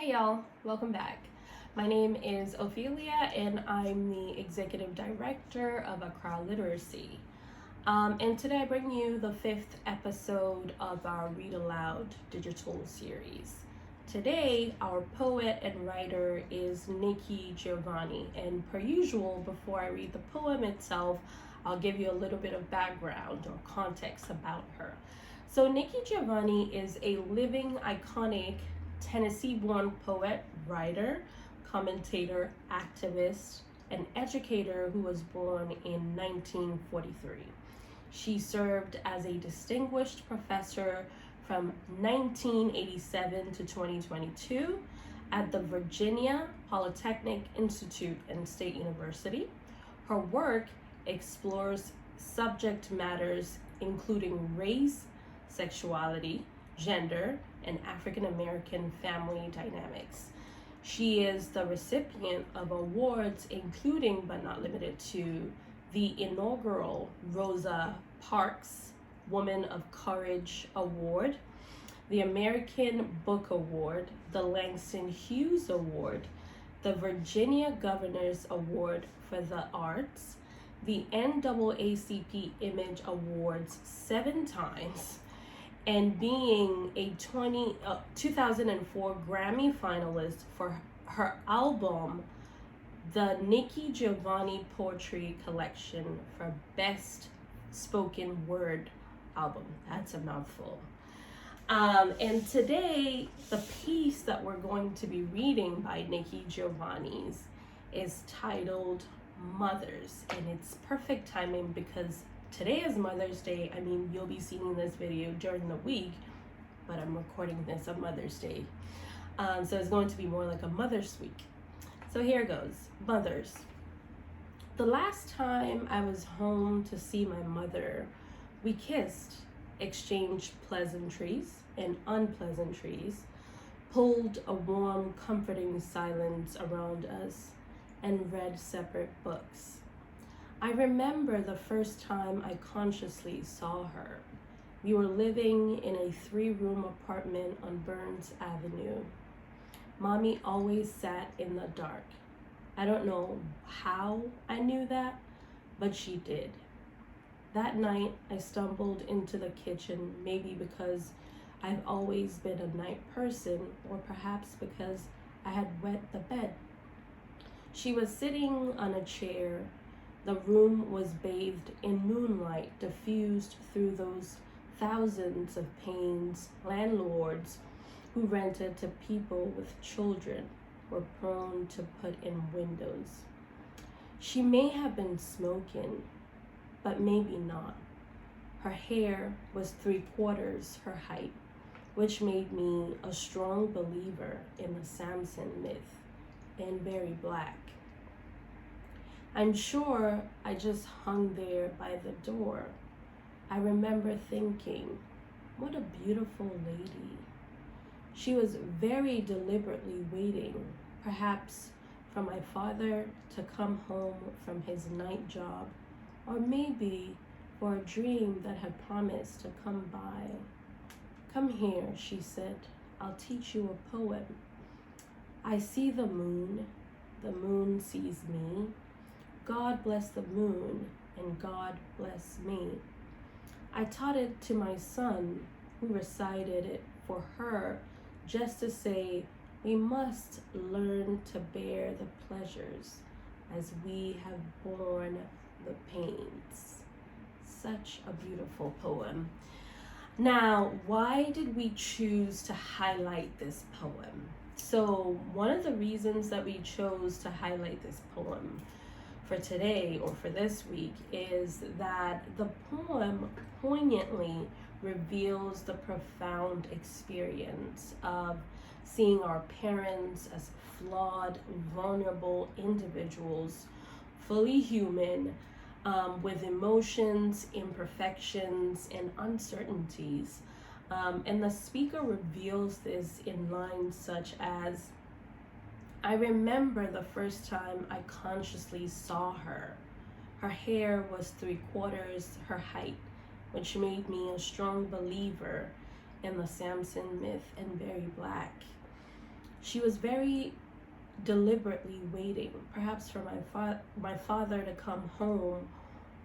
Hey y'all, welcome back. My name is Ophelia and I'm the Executive Director of AccraLit. And today I bring you the 5th episode of our Read Aloud digital series. Today, our poet and writer is Nikki Giovanni, and per usual, before I read the poem itself, I'll give you a little bit of background or context about her. So Nikki Giovanni is a living, iconic Tennessee-born poet, writer, commentator, activist, and educator who was born in 1943. She served as a distinguished professor from 1987 to 2022 at the Virginia Polytechnic Institute and State University. Her work explores subject matters including race, sexuality, gender, and African American family dynamics. She is the recipient of awards including but not limited to the inaugural Rosa Parks Woman of Courage Award, the American Book Award, the Langston Hughes Award, the Virginia Governor's Award for the Arts, the NAACP Image Awards 7 times, and being a 2004 Grammy finalist for her album, the Nikki Giovanni Poetry Collection, for Best Spoken Word Album. That's a mouthful. And today, the piece that we're going to be reading by Nikki Giovanni's is titled Mothers, and it's perfect timing because today is Mother's Day. I mean, you'll be seeing this video during the week, but I'm recording this on Mother's Day. So it's going to be more like a Mother's Week. So here goes. Mothers. The last time I was home to see my mother, we kissed, exchanged pleasantries and unpleasantries, pulled a warm, comforting silence around us, and read separate books. I remember the first time I consciously saw her. We were living in a 3-room apartment on Burns Avenue. Mommy always sat in the dark. I don't know how I knew that, but she did. That night, I stumbled into the kitchen, maybe because I've always been a night person, or perhaps because I had wet the bed. She was sitting on a chair. The room was bathed in moonlight diffused through those thousands of panes landlords who rented to people with children were prone to put in windows. She may have been smoking, but maybe not. Her hair was 3/4 her height, which made me a strong believer in the Samson myth, and very black. I'm sure I just hung there by the door. I remember thinking, what a beautiful lady. She was very deliberately waiting, perhaps for my father to come home from his night job, or maybe for a dream that had promised to come by. Come here, she said, I'll teach you a poem. I see the moon sees me. God bless the moon, and God bless me. I taught it to my son, who recited it for her, just to say, we must learn to bear the pleasures as we have borne the pains. Such a beautiful poem. Now, why did we choose to highlight this poem? So one of the reasons that we chose to highlight this poem for today or for this week is that the poem poignantly reveals the profound experience of seeing our parents as flawed, vulnerable individuals, fully human, with emotions, imperfections, and uncertainties. And the speaker reveals this in lines such as, I remember the first time I consciously saw her. Her hair was 3/4 her height, which made me a strong believer in the Samson myth and very black. She was very deliberately waiting, perhaps for my father to come home,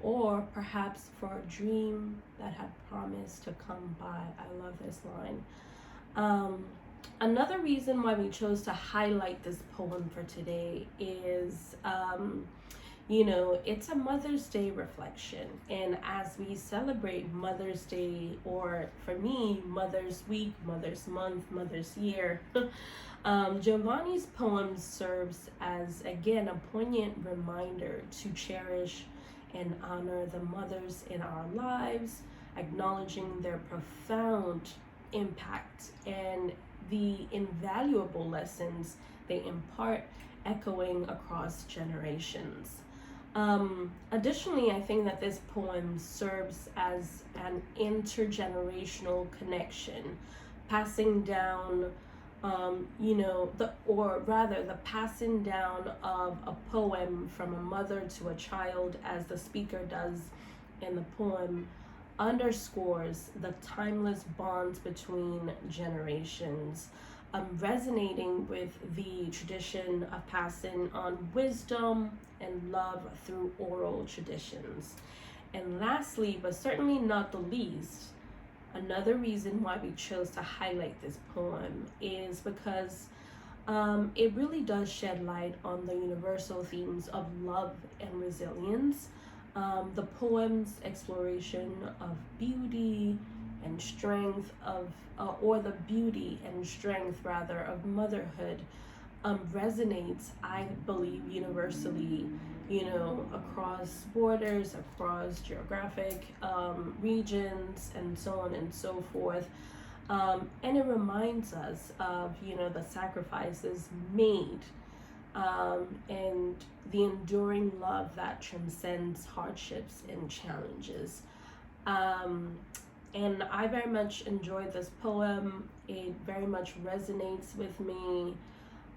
or perhaps for a dream that had promised to come by. I love this line. Another reason why we chose to highlight this poem for today is, it's a Mother's Day reflection. And as we celebrate Mother's Day, or for me, Mother's Week, Mother's Month, Mother's Year, Giovanni's poem serves as, again, a poignant reminder to cherish and honor the mothers in our lives, acknowledging their profound impact and the invaluable lessons they impart, echoing across generations. Additionally, I think that this poem serves as an intergenerational connection, passing down, the passing down of a poem from a mother to a child, as the speaker does in the poem, underscores the timeless bonds between generations, resonating with the tradition of passing on wisdom and love through oral traditions. And lastly, but certainly not the least, another reason why we chose to highlight this poem is because it really does shed light on the universal themes of love and resilience. The poem's exploration of beauty and strength or the beauty and strength rather of motherhood resonates, I believe, universally, across borders, across geographic regions, and so on and so forth. And it reminds us of, the sacrifices made and the enduring love that transcends hardships and challenges. And I very much enjoyed this poem. It very much resonates with me.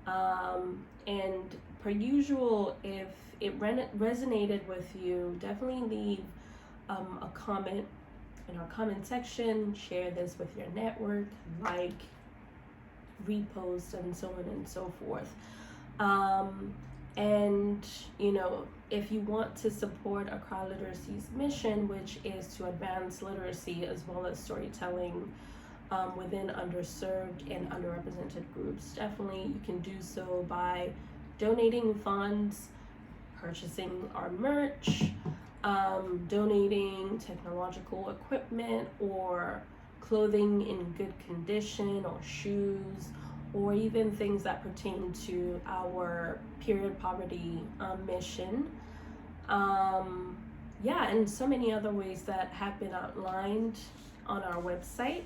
And per usual, if it resonated with you, definitely leave a comment in our comment section. Share this with your network, like, repost, and so on and so forth. And if you want to support AccraLiteracy's mission, which is to advance literacy as well as storytelling within underserved and underrepresented groups, definitely you can do so by donating funds, purchasing our merch, donating technological equipment or clothing in good condition, or shoes, or even things that pertain to our period poverty mission. And so many other ways that have been outlined on our website.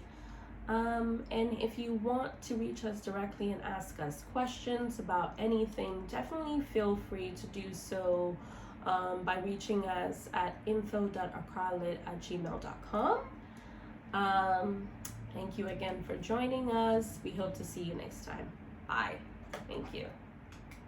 And if you want to reach us directly and ask us questions about anything, definitely feel free to do so by reaching us at info.accralit@gmail.com. Thank you again for joining us. We hope to see you next time. Bye. Thank you.